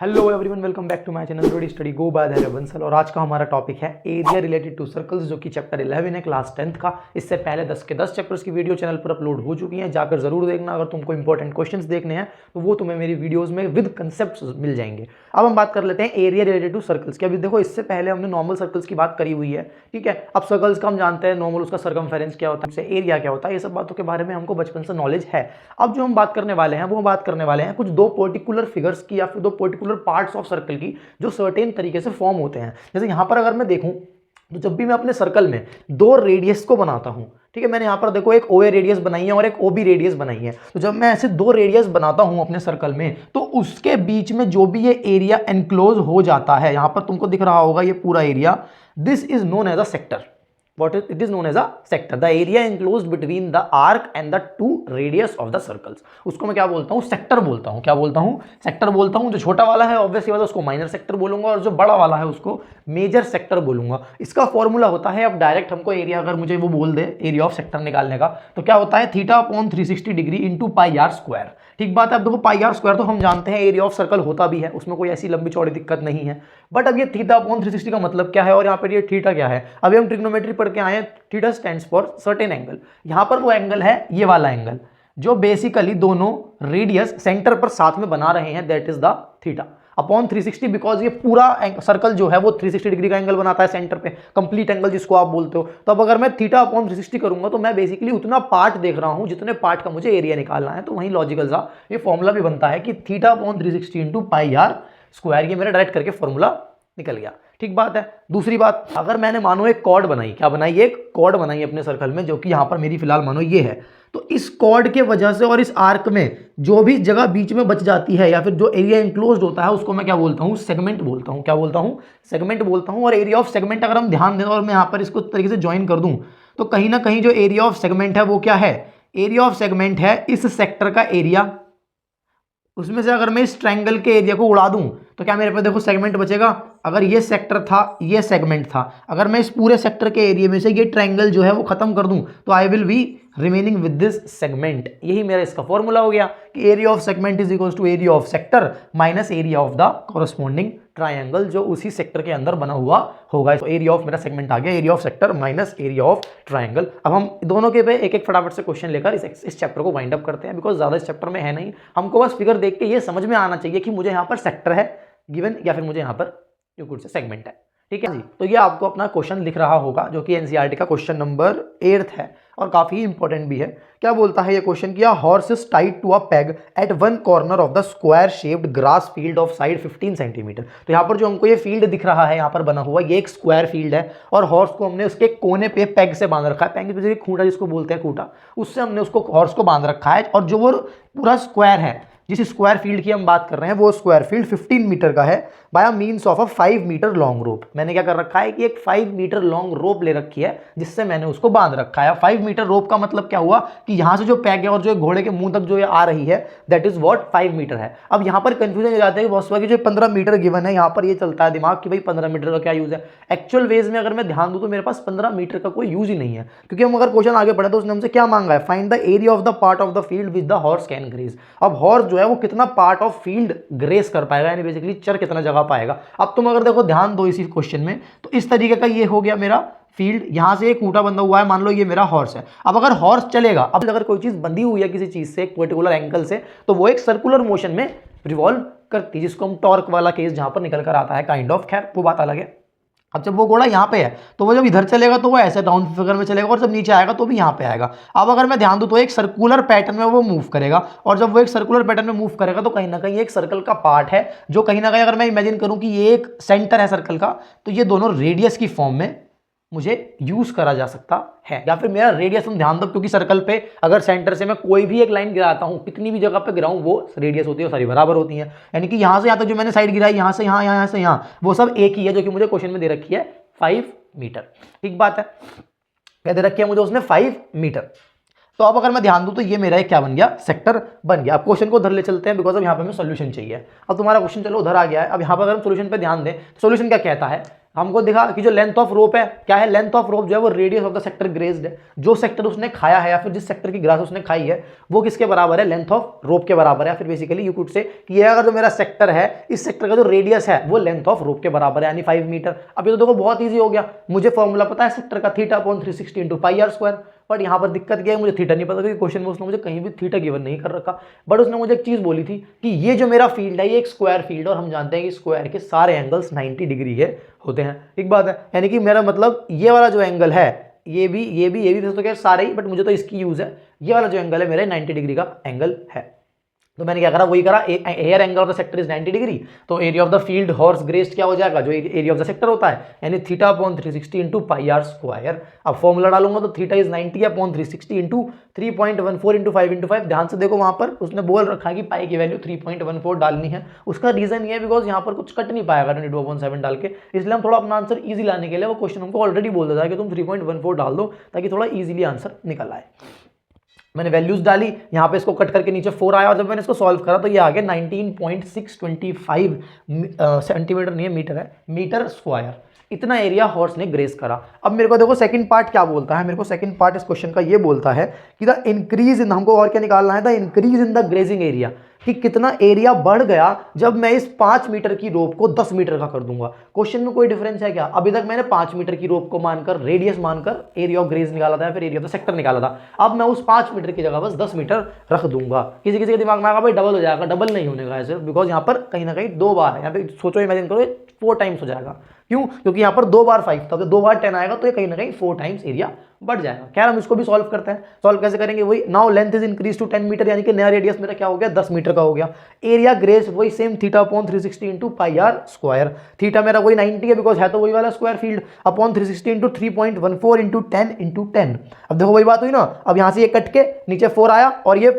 Hello everyone, welcome back to my channel रोडी study go by Dhairya Bansal. और आज का हमारा टॉपिक है एरिया रिलेटेड टू सर्कल्स, जो कि चैप्टर 11 है क्लास 10th का। इससे पहले 10 के 10 चैप्टर्स की वीडियो चैनल पर अपलोड हो चुकी हैं, जाकर जरूर देखना। अगर तुमको इंपॉर्टेंट क्वेश्चंस देखने हैं तो वो तुम्हें मेरी वीडियोस में विद कंसेप्ट्स मिल जाएंगे। अब हम बात कर लेते हैं एरिया रिलेटेड टू सर्कल्स की। अभी देखो, इससे पहले हमने नॉर्मल सर्कल्स की बात करी हुई है, ठीक है। अब सर्कल्स का हम जानते हैं नॉर्मल उसका सर्कमफेरेंस क्या होता है, उससे एरिया क्या होता है, ये सब बातों के बारे में हमको बचपन से नॉलेज है। अब जो हम बात करने वाले हैं वो बात करने वाले हैं कुछ दो पर्टिकुलर फिगर्स की या फिर दो पर्टिकुलर पार्ट्स ऑफ सर्कल की, जो सर्टेन तरीके से फॉर्म होते हैं। जैसे यहां पर अगर मैं देखूं तो जब भी मैं अपने सर्कल में दो रेडियस को बनाता हूं, ठीक है, मैंने यहां पर देखो एक ओए रेडियस बनाई है और एक ओबी रेडियस बनाई है। तो जब मैं ऐसे दो रेडियस बनाता हूं अपने सर्कल में, तो उसके बीच में जो भी ये एरिया एनक्लोज हो जाता है, यहां पर तुमको दिख रहा होगा ये पूरा area, this is known as a sector. What it is known as a sector, the area enclosed between the arc and the two radius of the circles, उसको मैं क्या बोलता हूँ, सेक्टर बोलता हूँ। क्या बोलता हूँ? सेक्टर बोलता हूँ। जो छोटा वाला है ऑब्वियसली बात है उसको माइनर सेक्टर बोलूंगा, और जो बड़ा वाला है उसको मेजर सेक्टर बोलूंगा। इसका फॉर्मूला होता है, अब डायरेक्ट हमको एरिया अगर मुझे वो बोल दे एरिया ऑफ सेक्टर निकालने का, तो क्या होता है, theta upon 360 degree into pi r square. ठीक बात है। अब देखो पाई आर स्क्वायर तो हम जानते हैं एरिया ऑफ सर्कल होता भी है, उसमें कोई ऐसी लंबी चौड़ी दिक्कत नहीं है। बट अब ये थीटा अपॉन 360 का मतलब क्या है, और यहाँ पर ये थीटा क्या है। अभी हम ट्रिग्नोमेट्री पढ़ के आए हैं, theta stands for certain angle. यहाँ पर वो एंगल है ये वाला एंगल, जो बेसिकली दोनों रेडियस सेंटर पर साथ में बना रहे हैं, that is the theta upon 360। Because ये पूरा सर्कल जो है वो 360 डिग्री का एंगल बनाता है सेंटर पे, कंप्लीट एंगल जिसको आप बोलते हो। तो अब अगर मैं थीटा अपॉन 360 करूंगा तो मैं बेसिकली उतना पार्ट देख रहा हूं जितने पार्ट का मुझे एरिया निकालना है। तो वहीं लॉजिकल सा ये फॉर्मूला भी बनता है कि theta upon 360 into pi r square. ये मेरा डायरेक्ट करके फॉर्मूला निकल गया। ठीक बात है। दूसरी बात, अगर मैंने मानो एक कॉर्ड बनाई, क्या बनाई, एक कॉर्ड बनाई अपने सर्कल में, जो कि यहां पर मेरी फिलहाल मानो ये है, तो इस कॉर्ड के वजह से और इस आर्क में जो भी जगह बीच में बच जाती है या फिर जो एरिया इंक्लोज्ड होता है, उसको मैं क्या बोलता हूं, सेगमेंट बोलता हूं। क्या बोलता हूं? सेगमेंट बोलता हूं। और एरिया ऑफ सेगमेंट अगर हम ध्यान दें और मैं यहां पर इसको तरीके से ज्वाइन कर दूं, तो कहीं ना कहीं जो एरिया ऑफ सेगमेंट है वो क्या है, एरिया ऑफ सेगमेंट है इस सेक्टर का एरिया। उसमें से अगर मैं इस ट्रायंगल के एरिया को उड़ा दूं तो क्या मेरे पास देखो सेगमेंट बचेगा। अगर ये सेक्टर था, ये सेगमेंट था, अगर मैं इस पूरे सेक्टर के एरिया में से ये ट्रायंगल जो है वो खत्म कर दूं, तो I will be remaining with this segment. यही मेरा इसका फॉर्मूला हो गया कि area of segment is equal to area of sector minus area of the corresponding triangle, जो उसी सेक्टर के अंदर बना हुआ होगा। तो एरिया ऑफ मेरा सेगमेंट आ गया, area of sector minus area of triangle. अब हम दोनों के पे एक एक फटाफट से क्वेश्चन लेकर इस चैप्टर को वाइंड अप करते हैं, बिकॉज ज्यादा इस चैप्टर में है नहीं। हमको बस फिगर देख के ये समझ में आना चाहिए कि मुझे यहाँ पर सेक्टर है गिवन, या फिर मुझे यहाँ पर जो कुछ सेगमेंट है। ठीक है जी। तो ये आपको अपना क्वेश्चन लिख रहा होगा, जो कि एनसीईआरटी का क्वेश्चन नंबर 8 है और काफी इंपॉर्टेंट भी है। क्या बोलता है ये क्वेश्चन, किया horse is tied to a peg at one corner of the square shaped grass field of side 15 centimetre. तो यहाँ पर जो हमको ये फील्ड दिख रहा है यहाँ पर बना हुआ, ये एक स्क्वायर फील्ड है, और हॉर्स को हमने उसके कोने पे पेग से बांध रखा है। पेग की खूंटा जिसको बोलते हैं, खूंटा, उससे हमने उसको हॉर्स को बांध रखा है। और जो वो पूरा स्क्वायर है, जिस स्क्वायर फील्ड की हम बात कर रहे हैं, वो स्क्वायर फील्ड 15 मीटर का है by means of a 5 metre long rope. मैंने क्या कर रखा है कि एक 5 मीटर लॉन्ग रोप ले रखी है, जिससे मैंने उसको बांध रखा है। 5 मीटर रोप का मतलब क्या हुआ कि यहां से जो पैग है और जो घोड़े के मुंह तक जो ये आ रही है, दैट इज व्हाट 5 मीटर है। अब यहां पर कंफ्यूजन हो जाता है कि बहुत जो 15 मीटर गिवन है, यहां पर ये चलता है दिमाग कि भाई 15 मीटर का क्या यूज है। एक्चुअल वेज में अगर मैं ध्यान दूं तो मेरे पास 15 मीटर का कोई यूज ही नहीं है, क्योंकि हम अगर क्वेश्चन आगे पढ़े तो उसने हमसे क्या मांगा है, find the area of the part of the field with the horse can graze. अब हॉर्स जो है वो कितना पार्ट ऑफ फील्ड ग्रेस कर पाएगा, यानी बेसिकली चर कितना जगह पाएगा। अब तुम अगर देखो ध्यान दो इसी क्वेश्चन में, तो इस तरीके का ये हो गया मेरा फील्ड, यहां से एक खूंटा बंधा हुआ है, मान लो ये मेरा हॉर्स है। अब अगर हॉर्स चलेगा, अब अगर कोई चीज बंधी हुई है किसी चीज से एक पर्टिकुलर एंगल से, तो वो एक सर्कुलर मोशन में रिवॉल्व करती है, जिसको हम टॉर्क वाला केस जहां पर निकल कर आता है काइंड ऑफ, खैर वो बात अलग है। अब जब वो घोड़ा यहाँ पे है तो वो जब इधर चलेगा तो वो ऐसे डाउन फिगर में चलेगा, और जब नीचे आएगा तो भी यहाँ पे आएगा। अब अगर मैं ध्यान दूं तो एक सर्कुलर पैटर्न में वो मूव करेगा, और जब वो एक सर्कुलर पैटर्न में मूव करेगा तो कहीं ना कहीं एक सर्कल का पार्ट है, जो कहीं ना कहीं अगर मैं इमेजिन करूं कि ये एक सेंटर है सर्कल का, तो ये दोनों रेडियस की फॉर्म में मुझे यूज करा जा सकता है। या फिर मेरा रेडियस, तुम ध्यान दो, क्योंकि सर्कल पे अगर सेंटर से मैं कोई भी एक लाइन गिराता हूं, कितनी भी जगह पे गिराऊं, वो रेडियस होती है, वो सारी बराबर होती है। यानी कि यहां से यहां तक जो मैंने साइड गिराई, यहां से यहां, यहां से यहां, वो सब एक ही है, जो कि मुझे क्वेश्चन में दे रखी है 5 मीटर। ठीक बात है, क्या दे रखी है मुझे उसने, 5 मीटर। तो अब अगर मैं ध्यान दूं तो ये मेरा एक क्या बन गया, सेक्टर बन गया। अब क्वेश्चन को उधर ले चलते हैं, बिकॉज अब यहाँ पे हमें सोल्यूशन चाहिए। अब तुम्हारा क्वेश्चन चलो उधर आ गया है। अब यहाँ पर अगर हम सोल्यूशन पे ध्यान दें, सोल्यूशन क्या कहता है, हमको दिखा कि जो लेंथ ऑफ रोप है क्या है, लेंथ ऑफ रोप जो है वो radius of the sector grazed है। जो सेक्टर उसने खाया है या फिर जिस सेक्टर की ग्रास उसने खाई है वो किसके बराबर है, लेंथ ऑफ रोप के बराबर है। फिर बेसिकली यू कुड से कि ये अगर जो मेरा सेक्टर है इस सेक्टर का जो रेडियस है वो लेंथ ऑफ रोप के बराबर है यानी 5 मीटर। अब ये तो देखो बहुत ईजी हो गया, मुझे फॉर्मूला पता है सेक्टर का theta upon 360 into pi r square. But यहाँ पर दिक्कत क्या है, मुझे थीटा नहीं पता क्योंकि क्वेश्चन में उसने मुझे कहीं भी थीटा गिवन नहीं कर रखा। बट उसने मुझे एक चीज बोली थी कि ये जो मेरा फील्ड है ये एक स्क्वायर फील्ड है और हम जानते हैं कि स्क्वायर के सारे एंगल्स 90 डिग्री के होते हैं। एक बात है, यानी कि मेरा मतलब ये वाला जो एंगल है ये भी तो क्या सारे ही, बट मुझे तो इसकी यूज है। ये वाला जो एंगल है मेरे 90 डिग्री का एंगल है। तो मैंने क्या करा, वही करा, here angle of the sector is 90 degree, तो area of the field horse grazed क्या हो जाएगा, जो एरिया ऑफ द सेक्टर होता है यानी theta upon 360 into pi r square. अब फॉर्मूला डालूंगा तो theta is 90 upon 360 into 3.14 into 5 into 5। ध्यान से देखो वहां पर उसने बोल रखा है कि पाई की वैल्यू 3.14 डालनी है। उसका रीजन ये है बिकॉज यहाँ पर कुछ कट नहीं पाएगा 22/7 डाल के, इसलिए हम थोड़ा अपना आंसर ईजी लाने के लिए वो क्वेश्चन हमको ऑलरेडी बोल देता है कि तुम 3.14 डाल दो ताकि थोड़ा ईजिली आंसर निकल आए। मैंने वैल्यूज डाली, यहाँ पे इसको कट करके नीचे 4 आया और जब मैंने इसको सॉल्व करा तो ये आ गया 19.625 सेंटीमीटर, नहीं है मीटर है, मीटर स्क्वायर। इतना एरिया हॉर्स ने ग्रेस करा। अब मेरे को देखो सेकंड पार्ट क्या बोलता है, मेरे को सेकंड पार्ट इस क्वेश्चन का ये बोलता है कि द इंक्रीज इन, हमको और क्या निकालना है, the increase in the grazing area, कि कितना एरिया बढ़ गया जब मैं इस 5 मीटर की रोप को 10 मीटर का कर दूंगा। क्वेश्चन में कोई डिफरेंस है क्या, अभी तक मैंने 5 मीटर की रोप को मानकर रेडियस मानकर एरिया ऑफ ग्रेज निकाला था, फिर एरिया ऑफ द सेक्टर निकाला था। अब मैं उस 5 मीटर की जगह बस 10 मीटर रख दूंगा। किसी किसी के दिमाग में आएगा भाई डबल हो जाएगा, डबल नहीं होने का है सिर्फ, बिकॉज यहाँ पर कहीं ना कहीं 2 बार है, यहाँ पे सोचो इमेजिन करो 4 टाइम्स हो जाएगा। क्यों, क्योंकि यहाँ पर 2 बार 5 था तो 2 बार 10 आएगा तो ये कहीं ना कहीं 4 टाइम्स एरिया बढ़ जाएगा। खैर हम इसको भी सॉल्व करते हैं। सॉल्व कैसे करेंगे, वही now length is increase to 10 metre यानी कि नया रेडियस मेरा क्या हो गया 10 मीटर का हो गया। एरिया ग्रेस वही same theta upon 360 into pi r square. Theta मेरा वही 90 है बिकॉज है तो वही वाला square field, upon 360 into 3.14 into 10 into 10। अब देखो वही बात हुई ना, अब यहाँ से ये कट के नीचे 4 आया और ये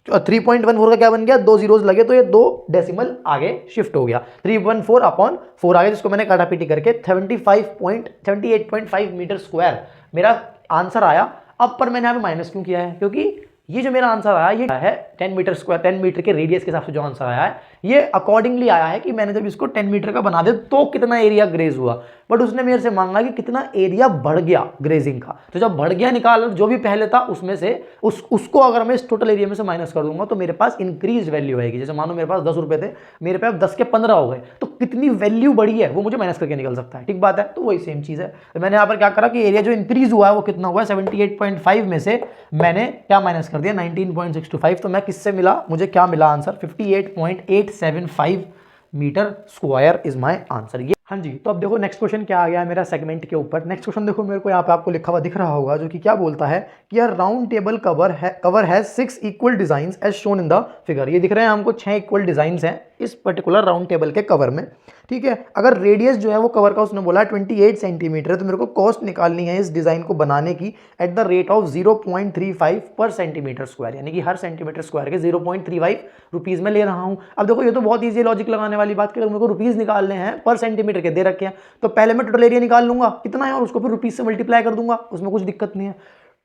3.14 का क्या बन गया, 2 जीरोस लगे तो ये 2 डेसिमल आगे शिफ्ट हो गया, 314 अपॉन 4 आ गया, जिसको मैंने काटा पीटी करके 78.5 मीटर स्क्वायर मेरा आंसर आया। अब पर मैंने यहाँ पे माइनस क्यों किया है, क्योंकि ये जो मेरा आंसर आया ये है 10 मीटर स्क्वायर, 10 मीटर के रेडियस के हिसाब से जो आंसर आया है ये अकॉर्डिंगली आया है कि मैंने जब इसको 10 मीटर का बना दे तो कितना एरिया ग्रेज हुआ। बट उसने मेरे से मांगा कि कितना एरिया बढ़ गया ग्रेजिंग का, तो जब बढ़ गया निकाल, जो भी पहले था उसमें से उसको अगर मैं इस टोटल एरिया में से माइनस कर दूंगा तो मेरे पास इंक्रीज वैल्यू आएगी। जैसे मानो मेरे पास 10 रुपए थे, मेरे पास 10 के 15 हो गए, तो कितनी वैल्यू बढ़ी है वो मुझे माइनस करके निकल सकता है। ठीक बात है, तो वही सेम चीज है। तो मैंने यहाँ पर क्या करा कि एरिया जो इंक्रीज हुआ है वो कितना हुआ है 78.5 में से मैंने क्या माइनस कर दिया 19.625। तो मैं किससे मिला, मुझे क्या मिला answer 58.875 metre square is my answer. ये हाँ जी। तो अब देखो नेक्स्ट क्वेश्चन क्या आ गया है मेरा सेगमेंट के ऊपर। नेक्स्ट क्वेश्चन देखो मेरे को यहाँ पे आपको लिखा हुआ दिख रहा होगा, जो कि क्या बोलता है कि यार round table cover has 6 equal designs as shown in the figure. ये दिख रहे हैं हमको 6 इक्वल डिजाइंस हैं इस पर्टिकुलर राउंड टेबल के कवर में। ठीक है, अगर रेडियस जो है वो कवर का उसने बोला 28 सेंटीमीटर है, तो मेरे को कॉस्ट निकालनी है इस डिजाइन को बनाने की एट द रेट ऑफ 0.35 पर सेंटीमीटर स्क्वायर, यानी कि हर सेंटीमीटर स्क्वायर के 0.35 रुपीज में ले रहा हूं। अब देखो ये तो बहुत ईजी लॉजिक लगाने वाली बात कि अगर मेरे को रुपीज निकालने हैं पर सेंटीमीटर के दे रखे हैं तो पहले मैं टोटल एरिया निकाल लूंगा कितना है और उसको फिर रुपीज से मल्टीप्लाई कर दूंगा, उसमें कुछ दिक्कत नहीं है।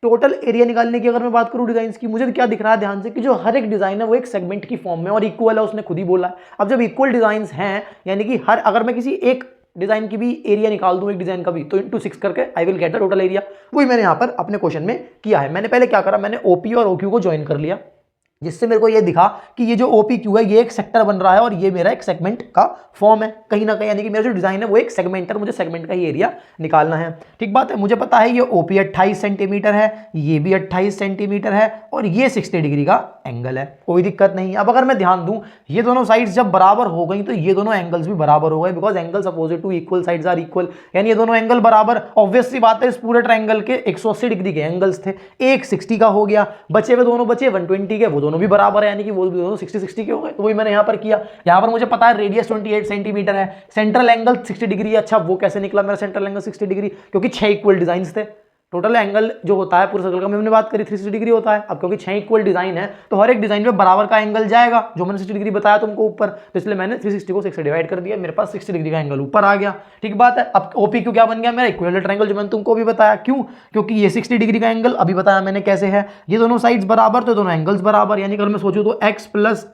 टोटल एरिया निकालने की अगर मैं बात करूं डिजाइन की, मुझे क्या दिख रहा है ध्यान से कि जो हर एक डिजाइन है वो एक सेगमेंट की फॉर्म में और इक्वल है, उसने खुद ही बोला है। अब जब इक्वल डिजाइन हैं यानी कि हर, अगर मैं किसी एक डिजाइन की भी एरिया निकाल दूं एक डिजाइन का भी, तो इंटू 6 करके I will get the total area. वही मैंने यहाँ पर अपने क्वेश्चन में किया है। मैंने पहले क्या करा, मैंने ओपी और ओक्यू को ज्वाइन कर लिया, जिससे मेरे को ये दिखा कि ये जो OPQ है ये एक सेक्टर बन रहा है और ये मेरा एक सेगमेंट का फॉर्म है कहीं ना कहीं, यानी कि मेरा जो डिजाइन है वो एक सेगमेंट है, मुझे सेगमेंट का ही एरिया निकालना है। ठीक बात है, मुझे पता है ये OP 28 सेंटीमीटर है, ये भी 28 सेंटीमीटर है और ये 60 डिग्री का एंगल है, कोई दिक्कत नहीं। अब अगर मैं ध्यान दूं ये दोनों साइड्स जब बराबर हो गई तो ये दोनों एंगल्स भी बराबर हो गए, because angles opposite to equal sides are equal, यानी ये दोनों एंगल बराबर। ऑब्वियस सी बात है इस पूरे ट्रायंगल के 180 डिग्री के एंगल्स थे, एक 60 का हो गया, बचे हुए दोनों बचे 120 के, वो दोनों भी बराबर है, यानी कि वो भी दोनों 60-60 के हो गए। तो वही मैंने यहां पर किया। यहां पर मुझे पता है रेडियस 28 सेंटीमीटर है, सेंट्रल एंगल 60 डिग्री है। अच्छा वो कैसे निकला मेरा सेंट्रल एंगल 60 डिग्री, क्योंकि 6 इक्वल डिजाइंस थे। टोटल एंगल जो होता है पूरे सर्कल का, मैंने बात करी 360 डिग्री होता है। अब क्योंकि 6 इक्वल डिजाइन है तो हर एक डिजाइन में बराबर का एंगल जाएगा, जो मैंने 60 डिग्री बताया तुमको ऊपर, तो इसलिए मैंने 360 को 6 से डिवाइड कर दिया, मेरे पास 60 डिग्री का एंगल ऊपर आ गया। ठीक बात है। अब ओपी क्यू क्या बन गया मेरा, इक्विलेटरल ट्रायंगल, जो मैंने तुमको भी बताया। क्यों? क्योंकि ये 60 डिग्री का एंगल अभी बताया मैंने कैसे है, ये दोनों साइड्स बराबर तो दोनों एंगल्स बराबर, यानी अगर मैं सोचूं तो x प्लस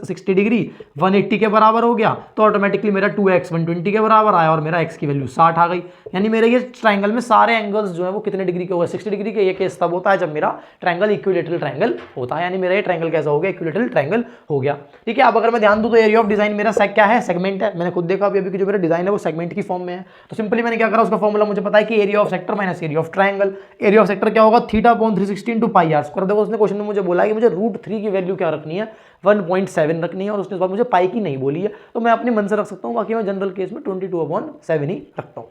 60 डिग्री 180 के बराबर हो गया, तो ऑटोमेटिकली मेरा 2x 120 के बराबर आया और मेरा x की वैल्यू 60 आ गई। यानी मेरे ये ट्रायंगल में सारे एंगल्स जो है वो कितने डिग्री के हो गए, 60 डिग्री के। ये केस तब होता है जब मेरा ट्रायंगल इक्विलेटरल ट्रायंगल होता है, यानी मेरा ये ट्रायंगल कैसा हो गया, इक्विलेटरल ट्रायंगल हो गया। ठीक है। अब अगर मैं ध्यान दूं तो एरिया ऑफ डिजाइन मेरा क्या है, सेगमेंट है। मैंने खुद देखा अभी कि जो मेरा डिजाइन है वो सेगमेंट की फॉर्म में है, तो सिंपली मैंने क्या करा, उसका फॉर्मूला मुझे पता है कि area of sector minus area of triangle. Area of sector क्या होगा, θ/360 इंटू पाई आर स्क्वायर। देखो उसने क्वेश्चन में मुझे बोला है कि मुझे √3 की वैल्यू क्या रखनी है, 1.7 रखनी है, और उसने बाद मुझे पाई की नहीं बोली है, तो मैं अपने मन से रख सकता हूँ। बाकी मैं जनरल केस में 22/7 ही रखता हूँ।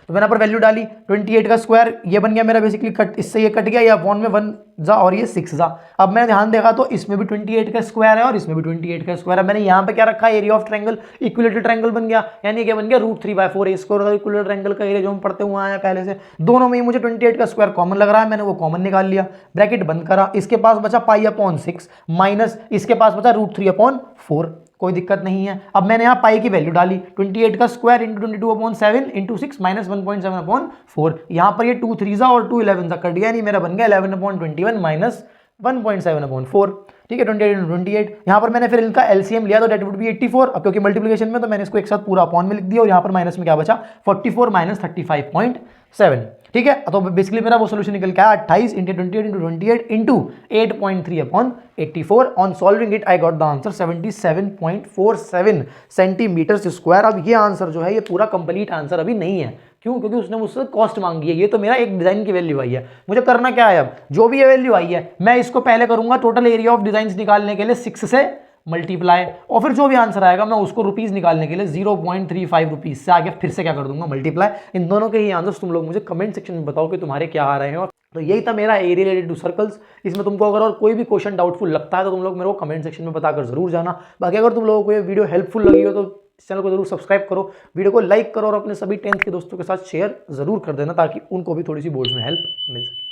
तो मैंने पर वैल्यू डाली 28 का स्क्वायर, ये बन गया मेरा बेसिकली कट, इससे ये कट गया, या 1 में 1 जा और ये 6 जा। अब मैंने ध्यान देखा तो इसमें भी 28 का स्क्वायर है और इसमें भी 28 का स्क्वायर है। मैंने यहाँ पे क्या रखा, area of triangle, equilateral triangle बन गया, यानी क्या बन गया, √3/4 ए स्क्वायर। इक्विलेटरल ट्रायंगल का एरिया जो हम पढ़ते हुए आए हैं पहले से, दोनों में ही मुझे 28 का स्क्वायर कॉमन लग रहा है, मैंने वो कॉमन निकाल लिया, ब्रैकेट बंद करा। इसके पास बचा π/6 माइनस इसके पास बचा √3/4, कोई दिक्कत नहीं है। अब मैंने यहाँ पाई की वैल्यू डाली, 28 का स्क्वायर इंटू 22/7 इंटू 6 माइनस 1.7/4। यहाँ पर ये 2 3 और 2 11 तक कट गया, नहीं मेरा बन गया 11/21 माइनस 1.7/4। ठीक है, 28 इंटू 28। यहाँ पर मैंने फिर इनका एलसीएम लिया तो डेट वुड बी 84। अब क्योंकि मल्टीप्लिकेशन में तो मैंने इसको एक साथ पूरा अपॉन में लिख दिया, और यहाँ पर माइनस में क्या बचा, 44 माइनस 35.7। ठीक है, तो बेसिकली मेरा वो सोल्यूशन निकल के आया 28 into 28 into 28 into 8.3/84। On solving it I got the answer 77.47 centimetre square. अब ये आंसर जो है ये पूरा कंप्लीट आंसर अभी नहीं है। क्यों? क्योंकि उसने मुझसे कॉस्ट मांगी है। ये तो मेरा एक डिजाइन की वैल्यू आई है, मुझे करना क्या है, अब जो भी ये वैल्यू आई है मैं इसको पहले करूंगा टोटल एरिया ऑफ डिजाइन निकालने के लिए 6 से मल्टीप्लाई, और फिर जो भी आंसर आएगा मैं उसको रुपीस निकालने के लिए 0.35 रुपीज से आगे फिर से क्या कर दूंगा, मल्टीप्लाई। इन दोनों के ही आंसर्स तुम लोग मुझे कमेंट सेक्शन में बताओ कि तुम्हारे क्या आ रहे हैं। और तो यही था मेरा एरिया रिलेटेड टू सर्कल्स। इसमें तुमको अगर और कोई भी क्वेश्चन डाउटफुल लगता है तो तुम लोग मेरे को कमेंट सेक्शन में बताकर जरूर जाना। बाकी अगर तुम लोगों को ये वीडियो हेल्पफुल लगी हो तो इस चैनल को जरूर सब्सक्राइब करो, वीडियो को लाइक करो और अपने सभी 10th के दोस्तों के साथ शेयर जरूर कर देना, ताकि उनको भी थोड़ी सी बोर्ड्स में हेल्प मिल सके।